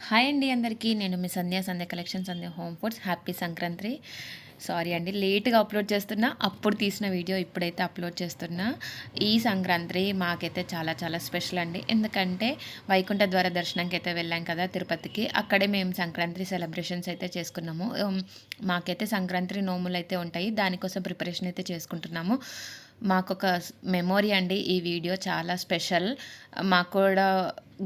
Hi అండి అందరికీ. నేను మీ Sandhya collections home foods. Happy Sankranti. Sorry అండి లేట్‌గా అప్లోడ్ చేస్తున్నా. అప్పుడు తీసిన వీడియో ఇప్పుడైతే అప్లోడ్ చేస్తున్నా. ఈ సంక్రాంతి మాకైతే చాలా చాలా స్పెషల్ అండి. ఎందుకంటే వైకుంఠ ద్వార దర్శనంకైతే వెళ్ళాం కదా తిరుపతికి. అక్కడే మేము సంక్రాంతి సెలబ్రేషన్స్ అయితే చేసుకున్నాము. మాకైతే సంక్రాంతి నోములైతే ఉంటాయి. దానికోసం ప్రిపరేషన్ అయితే చేసుకుంటున్నాము. మాకొక మెమోరీ అండి ఈ వీడియో. చాలా స్పెషల్. మాకు కూడా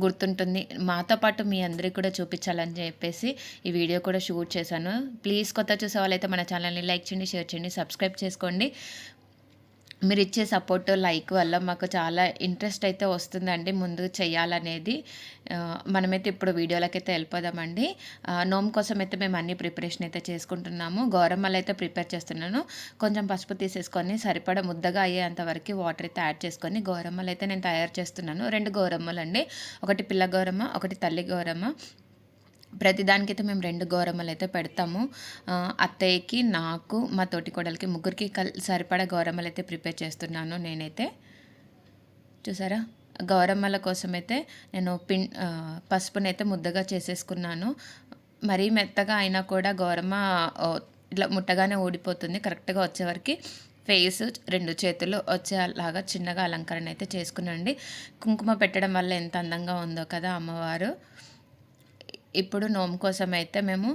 గుర్తుంటుంది. మాతో పాటు మీ అందరికి కూడా చూపించాలని చెప్పేసి ఈ వీడియో కూడా షూట్ చేశాను. ప్లీజ్ కొత్త చూసే వాళ్ళైతే మన ఛానల్ని లైక్ చేయండి, షేర్ చేయండి, సబ్స్క్రైబ్ చేసుకోండి. మీరిచ్చే సపోర్ట్, లైక్ వల్ల మాకు చాలా ఇంట్రెస్ట్ అయితే వస్తుందండి ముందుకు చేయాలనేది. మనమైతే ఇప్పుడు వీడియోలకైతే వెళ్ళిపోదామండి. నోము కోసం అయితే మేము అన్ని ప్రిపరేషన్ అయితే చేసుకుంటున్నాము. గౌరమ్మలు అయితే ప్రిపేర్ చేస్తున్నాను. కొంచెం పసుపు తీసేసుకొని సరిపడా ముద్దగా అయ్యేంత వరకు వాటర్ అయితే యాడ్ చేసుకొని గౌరమ్మలు అయితే నేను తయారు చేస్తున్నాను. 2 గౌరమ్మలు అండి. ఒకటి పిల్ల గౌరమ్మ, ఒకటి తల్లి గౌరమ్మ. ప్రతిదానికైతే మేము 2 గౌరమ్మలైతే పెడతాము. అత్తయ్యకి, నాకు, మా తోటి కోడలికి ముగ్గురికి సరిపడా గౌరమ్మలైతే ప్రిపేర్ చేస్తున్నాను నేనైతే. చూసారా? గౌరమ్మల కోసమైతే నేను పసుపునైతే ముద్దగా చేసేసుకున్నాను. మరీ మెత్తగా అయినా కూడా గౌరమ్మ ఇట్లా ముట్టగానే ఊడిపోతుంది. కరెక్ట్‌గా వచ్చేవరకి ఫేస్, 2 చేతులు వచ్చేలాగా చిన్నగా అలంకరణ అయితే చేసుకున్నానండి. కుంకుమ పెట్టడం వల్ల ఎంత అందంగా ఉందో కదా అమ్మవారు. ఇప్పుడు నోము కోసం అయితే మేము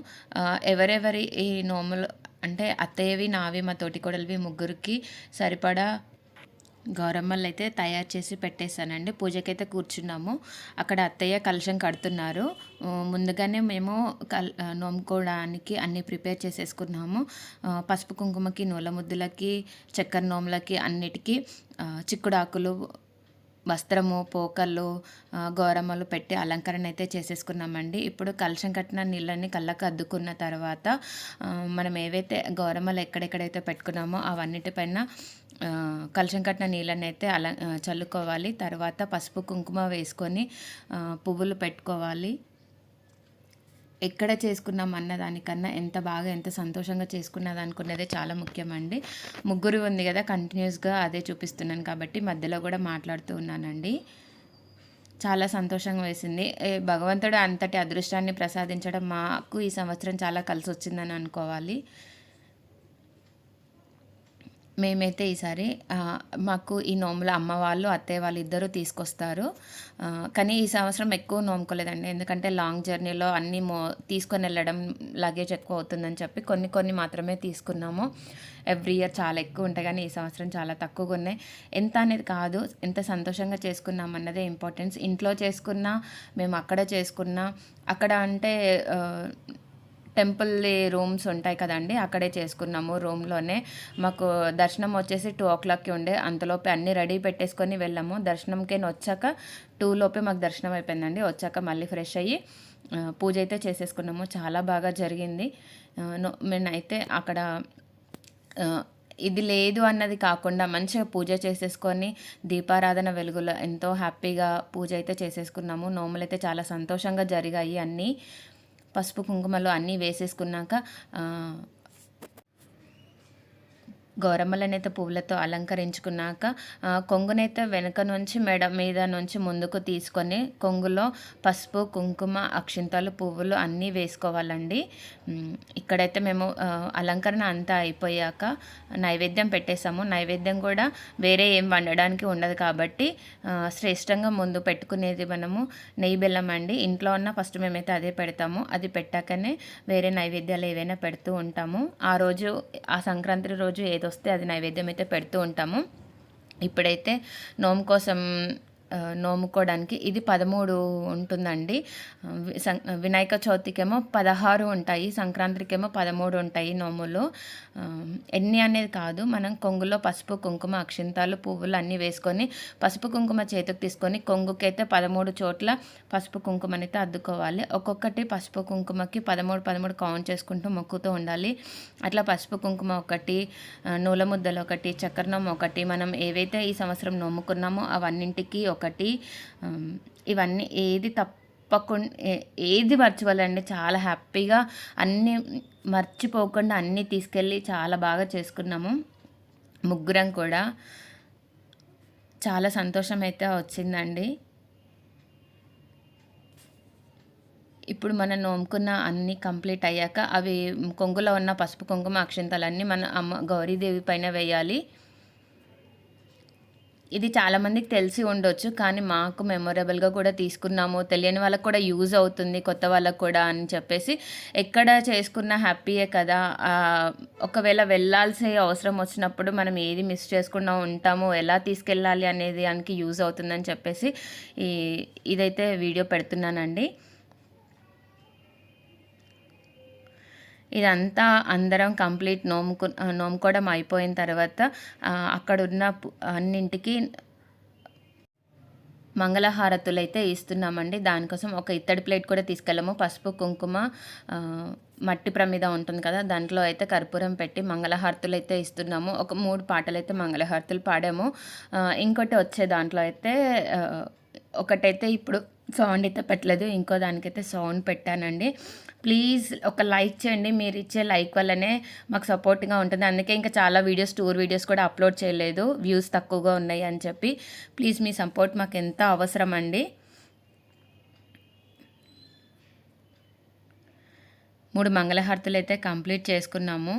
ఎవరెవరి ఈ నోములు అంటే అత్తయ్యవి, నావి, మా తోటికోడలివి ముగ్గురికి సరిపడా గౌరమ్మలు అయితే తయారు చేసి పెట్టేశానండి. పూజకైతే కూర్చున్నాము. అక్కడ అత్తయ్య కలశం కడుతున్నారు. ముందుగానే మేము నోముకోవడానికి అన్నీ ప్రిపేర్ చేసేసుకున్నాము. పసుపు కుంకుమకి, నూల ముద్దులకి, చక్కెర నోములకి అన్నిటికీ చిక్కుడాకులు, వస్త్రము, పోకళ్ళు, గౌరమ్మలు పెట్టి అలంకరణ అయితే చేసేసుకున్నామండి. ఇప్పుడు కలశం కట్టిన నీళ్ళని కళ్ళకు అద్దుకున్న తర్వాత మనం ఏవైతే గౌరమ్మలు ఎక్కడెక్కడైతే పెట్టుకున్నామో అవన్నిటిపైన కలశం కట్టిన నీళ్ళని అయితే చల్లుకోవాలి. తర్వాత పసుపు కుంకుమ వేసుకొని పువ్వులు పెట్టుకోవాలి. ఎక్కడ చేసుకున్నాం అన్న దానికన్నా ఎంత బాగా ఎంత సంతోషంగా చేసుకున్నది అనుకున్నదే చాలా ముఖ్యమండి. ముగ్గురు ఉంది కదా, కంటిన్యూస్గా అదే చూపిస్తున్నాను కాబట్టి మధ్యలో కూడా మాట్లాడుతూ ఉన్నానండి. చాలా సంతోషంగా వేసింది. భగవంతుడు అంతటి అదృష్టాన్ని ప్రసాదించడం మాకు ఈ సంవత్సరం చాలా కలిసి వచ్చిందని అనుకోవాలి. మేమైతే ఈసారి మాకు ఈ నోములు అమ్మ వాళ్ళు, అత్తయ్య వాళ్ళు ఇద్దరు తీసుకొస్తారు. కానీ ఈ సంవత్సరం ఎక్కువ నోముకోలేదండి. ఎందుకంటే లాంగ్ జర్నీలో అన్నీ తీసుకొని వెళ్ళడం లగేజ్ ఎక్కువ అవుతుందని చెప్పి కొన్ని కొన్ని మాత్రమే తీసుకున్నాము. ఎవ్రీ ఇయర్ చాలా ఎక్కువ ఉంటాయి కానీ ఈ సంవత్సరం చాలా తక్కువగా ఉన్నాయి. ఎంత అనేది కాదు, ఎంత సంతోషంగా చేసుకున్నాం అన్నదే ఇంపార్టెన్స్. ఇంట్లో చేసుకున్నా, మేము అక్కడ చేసుకున్నా, అక్కడ అంటే టెంపుల్ రూమ్స్ ఉంటాయి కదండి, అక్కడే చేసుకున్నాము. రూమ్లోనే మాకు దర్శనం వచ్చేసి 2:00కి ఉండే. అంతలోపే అన్నీ రెడీ పెట్టేసుకొని వెళ్ళాము. దర్శనంకి వచ్చాక 2 లోపే మాకు దర్శనం అయిపోయిందండి. వచ్చాక మళ్ళీ ఫ్రెష్ అయ్యి పూజ అయితే చేసేసుకున్నాము. చాలా బాగా జరిగింది. నేనైతే అక్కడ ఇది లేదు అన్నది కాకుండా మంచిగా పూజ చేసేసుకొని దీపారాధన వెలుగులో ఎంతో హ్యాపీగా పూజ అయితే చేసేసుకున్నాము. నోములైతే చాలా సంతోషంగా జరిగాయి అన్నీ. పసుపు కుంకుమలు అన్నీ వేసేసుకున్నాక గౌరమ్మలనైతే పువ్వులతో అలంకరించుకున్నాక కొంగునైతే వెనక నుంచి మెడ మీద నుంచి ముందుకు తీసుకొని కొంగులో పసుపు, కుంకుమ, అక్షింతలు, పువ్వులు అన్నీ వేసుకోవాలండి. ఇక్కడైతే మేము అలంకరణ అంతా అయిపోయాక నైవేద్యం పెట్టేసాము. నైవేద్యం కూడా వేరే ఏం వండడానికి ఉండదు కాబట్టి శ్రేష్టంగా ముందు పెట్టుకునేది మనము నెయ్యి బెల్లం అండి. ఇంట్లో ఉన్న ఫస్ట్ మేమైతే అదే పెడతాము. అది పెట్టాకనే వేరే నైవేద్యాలు ఏవైనా పెడుతూ ఉంటాము. ఆ రోజు ఆ సంక్రాంతి రోజు ఏదొస్తే అది నైవేద్యం అయితే పెడుతూ ఉంటాము. ఇప్పుడైతే నోము కోసం నోముకోవడానికి ఇది 13 ఉంటుందండి. వినాయక చవితికేమో 16 ఉంటాయి, సంక్రాంతికేమో 13 ఉంటాయి నోములు. ఎన్ని అనేది కాదు, మనం కొంగులో పసుపు, కుంకుమ, అక్షింతాలు, పువ్వులు అన్నీ వేసుకొని పసుపు కుంకుమ చేతికి తీసుకొని కొంగుకైతే 13 చోట్ల పసుపు కుంకుమనైతే అద్దుకోవాలి. ఒక్కొక్కటి పసుపు కుంకుమకి 13 కౌంట్ చేసుకుంటూ మొక్కుతూ ఉండాలి. అట్లా పసుపు కుంకుమ ఒకటి, నూల ముద్దలు ఒకటి, చక్కెరనోము ఒకటి, మనం ఏవైతే ఈ సంవత్సరం నోముకున్నామో అవన్నింటికి ఒకటి. ఇవన్నీ ఏది తప్పకుండా ఏది మర్చిపోవాలండి. చాలా హ్యాపీగా అన్నీ మర్చిపోకుండా అన్నీ తీసుకెళ్ళి చాలా బాగా చేసుకున్నాము ముగ్గురం కూడా. చాలా సంతోషం అయితే వచ్చిందండి. ఇప్పుడు మనం నోముకున్న అన్నీ కంప్లీట్ అయ్యాక అవి కొంగులో ఉన్న పసుపు కుంకుమ అక్షింతలన్నీ మన అమ్మ గౌరీదేవి పైన వేయాలి. ఇది చాలామందికి తెలిసి ఉండొచ్చు, కానీ మాకు మెమొరబుల్గా కూడా తీసుకున్నాము. తెలియని వాళ్ళకు కూడా యూజ్ అవుతుంది, కొత్త వాళ్ళకు కూడా అని చెప్పేసి ఎక్కడ చేసుకున్న హ్యాపీయే కదా. ఒకవేళ వెళ్ళాల్సి అవసరం వచ్చినప్పుడు మనం ఏది మిస్ చేసుకుండా ఉంటామో, ఎలా తీసుకెళ్ళాలి అనేది దానికి యూజ్ అవుతుందని చెప్పేసి ఇదైతే వీడియో పెడుతున్నానండి. ఇదంతా అందరం కంప్లీట్ నోముకోవడం అయిపోయిన తర్వాత అక్కడున్న అన్నింటికి మంగళహారతులు అయితే ఇస్తున్నామండి. దానికోసం ఒక ఇత్తడి ప్లేట్ కూడా తీసుకెళ్ళాము. పసుపు కుంకుమ మట్టి ప్రమిద ఉంటుంది కదా, దాంట్లో అయితే కర్పూరం పెట్టి మంగళహారతులు అయితే ఇస్తున్నాము. ఒక 3 పాటలు అయితే మంగళహారతులు పాడాము. ఇంకోటి వచ్చే దాంట్లో అయితే ఒకటైతే ఇప్పుడు సౌండ్ అయితే పెట్టలేదు, ఇంకో దానికైతే సౌండ్ పెట్టానండి. ప్లీజ్ ఒక లైక్ చేయండి, మీరు ఇచ్చే లైక్ వల్లనే మాకు సపోర్ట్గా ఉంటుంది. అందుకే ఇంకా చాలా టూర్ వీడియోస్ కూడా అప్లోడ్ చేయలేదు, వ్యూస్ తక్కువగా ఉన్నాయి అని చెప్పి. ప్లీజ్ మీ సపోర్ట్ మాకు ఎంత అవసరం అండి. 3 మంగళహారతులు అయితే కంప్లీట్ చేసుకున్నాము.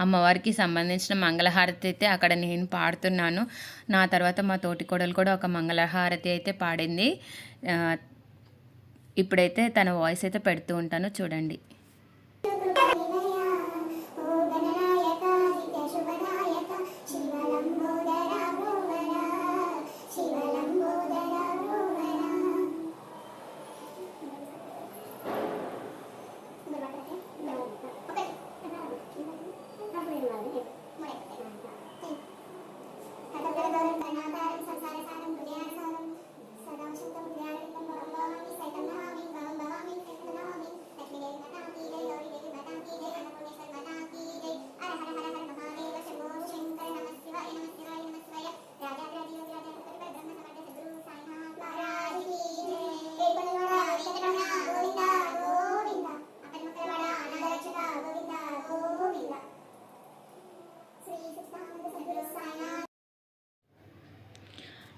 అమ్మవారికి సంబంధించిన మంగళహారతి అయితే అక్కడ నేను పాడుతున్నాను. నా తర్వాత మా తోటి కోడలు కూడా ఒక మంగళహారతి అయితే పాడింది. ఇప్పుడైతే తన వాయిస్ అయితే పెడుతూ ఉంటాను, చూడండి.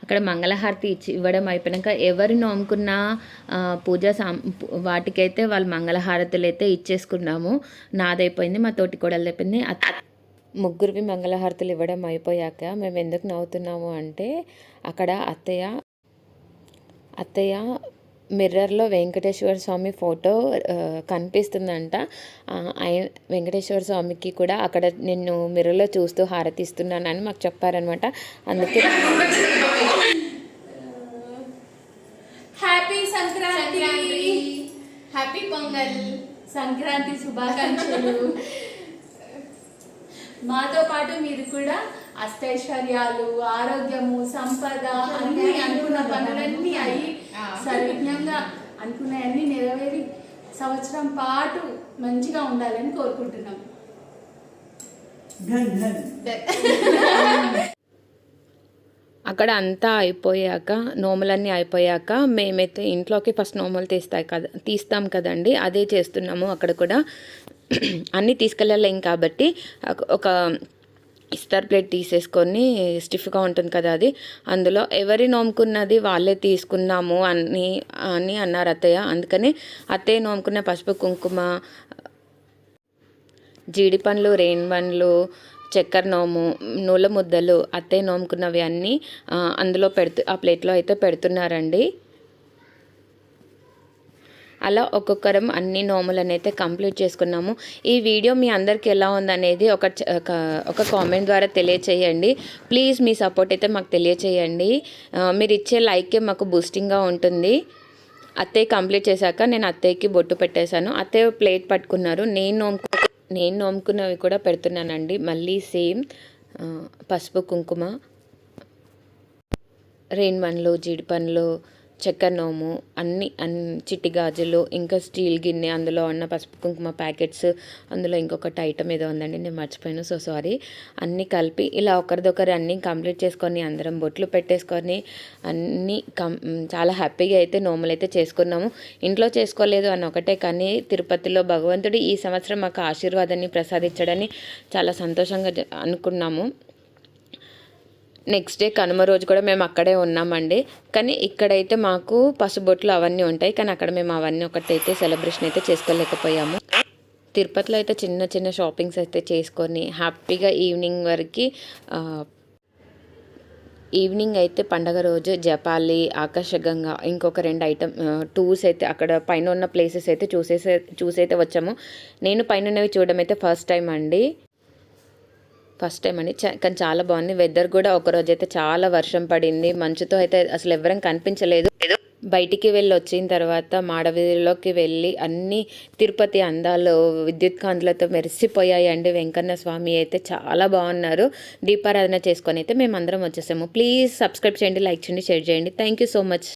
అక్కడ మంగళహారతి ఇవ్వడం అయిపోయాక ఎవరు నోముకున్న పూజ వాటికైతే వాళ్ళు మంగళహారతులు అయితే ఇచ్చేసుకున్నాము. నాదైపోయింది, మా తోటి కోడలు అయిపోయింది. ముగ్గురివి మంగళహారతులు ఇవ్వడం అయిపోయాక మేము ఎందుకు నవ్వుతున్నాము అంటే, అక్కడ అత్తయ్య మిర్రర్లో వెంకటేశ్వర స్వామి ఫోటో కనిపిస్తుందంట. వెంకటేశ్వర స్వామికి కూడా అక్కడ నేను మిర్రర్లో చూస్తూ హారతిస్తున్నానని మాకు చెప్పారనమాట. అందుకే హ్యాపీ సంక్రాంతి, హ్యాపీ పొంగల్, సంక్రాంతి శుభాకాంక్షలు. మాతో పాటు మీరు కూడా అష్టైశ్వర్యాలు, ఆరోగ్యము, సంపద అన్ని అనుకున్న పనులన్నీ అయ్యి సర్విజ్ఞంగా అనుకున్నవన్నీ నెరవేరి సంవత్సరం పాటు మంచిగా ఉండాలని కోరుకుంటున్నాం. అక్కడ అంతా అయిపోయాక, నోములన్నీ అయిపోయాక మేమైతే ఇంట్లోకి ఫస్ట్ నోములు తీస్తాం కదండి, అదే చేస్తున్నాము. అక్కడ కూడా అన్నీ తీసుకెళ్ళలేం కాబట్టి ఒక ఇస్తర్ ప్లేట్ తీసేసుకొని, స్టిఫ్గా ఉంటుంది కదా అది, అందులో ఎవరి నోముకున్నది వాళ్ళే తీసుకున్నాము అని అన్నారు అత్తయ్య. అందుకని అత్తయ్య నోముకున్న పసుపు కుంకుమ, జీడి పండ్లు, రేణి పండ్లు, చక్కెర నోము, నూల ముద్దలు అత్తయ్య నోముకున్నవి అన్నీ అందులో ఆ ప్లేట్లో అయితే పెడుతున్నారండి. అలా ఒక్కొక్కరం అన్ని నోములను అయితే కంప్లీట్ చేసుకున్నాము. ఈ వీడియో మీ అందరికీ ఎలా ఉందనేది ఒక కామెంట్ ద్వారా తెలియచేయండి. ప్లీజ్ మీ సపోర్ట్ అయితే మాకు తెలియచేయండి. మీరు ఇచ్చే లైకే మాకు బూస్టింగ్గా ఉంటుంది. అత్తయ్య కంప్లీట్ చేశాక నేను అత్తయ్యకి బొట్టు పెట్టేశాను. అత్తయ్య ప్లేట్ పట్టుకున్నారు. నేను నోముకున్నవి కూడా పెడుతున్నానండి. మళ్ళీ సేమ్ పసుపు కుంకుమ, రేణి పండ్లు, జీడి పండ్లు, చక్కెర నోము, అన్ని చిట్టి గాజులు, ఇంకా స్టీల్ గిన్నె, అందులో ఉన్న పసుపు కుంకుమ ప్యాకెట్స్, అందులో ఇంకొకటి ఐటమ్ ఏదో ఉందండి, నేను మర్చిపోయాను, సో సారీ. అన్నీ కలిపి ఇలా ఒకరిదొకరు అన్నీ కంప్లీట్ చేసుకొని అందరం బొట్లు పెట్టేసుకొని అన్నీ చాలా హ్యాపీగా అయితే నోములు అయితే చేసుకున్నాము. ఇంట్లో చేసుకోలేదు అని ఒకటే, కానీ తిరుపతిలో భగవంతుడు ఈ సంవత్సరం మాకు ఆశీర్వాదాన్ని ప్రసాదించడని చాలా సంతోషంగా అనుకున్నాము. నెక్స్ట్ డే కనుమ రోజు కూడా మేము అక్కడే ఉన్నామండి. కానీ ఇక్కడైతే మాకు పసుబొట్లు అవన్నీ ఉంటాయి. కానీ అక్కడ మేము అవన్నీ ఒకటైతే సెలబ్రేషన్ అయితే చేసుకోలేకపోయాము. తిరుపతిలో అయితే చిన్న చిన్న షాపింగ్స్ అయితే చేసుకొని హ్యాపీగా ఈవినింగ్ అయితే పండగ రోజు జపాలి, ఆకాశగంగా ఇంకొక 2 టూర్స్ అయితే అక్కడ పైన ఉన్న ప్లేసెస్ అయితే చూసైతే వచ్చాము. నేను పైన ఉన్నవి చూడడం అయితే ఫస్ట్ టైం అండి. కానీ చాలా బాగుంది. వెదర్ కూడా ఒకరోజు అయితే చాలా వర్షం పడింది. మంచుతో అయితే అసలు ఎవరం కనిపించలేదు. బయటికి వెళ్ళి వచ్చిన తర్వాత మాడవీధిలోకి వెళ్ళి అన్ని తిరుపతి అందాలు విద్యుత్ కాంతులతో మెరిసిపోయాయండి. వెంకన్న స్వామి అయితే చాలా బాగున్నారు. దీపారాధన చేసుకొని అయితే మేము అందరం వచ్చేసాము. ప్లీజ్ సబ్స్క్రైబ్ చేయండి, లైక్ చేయండి, షేర్ చేయండి. Thank you so much.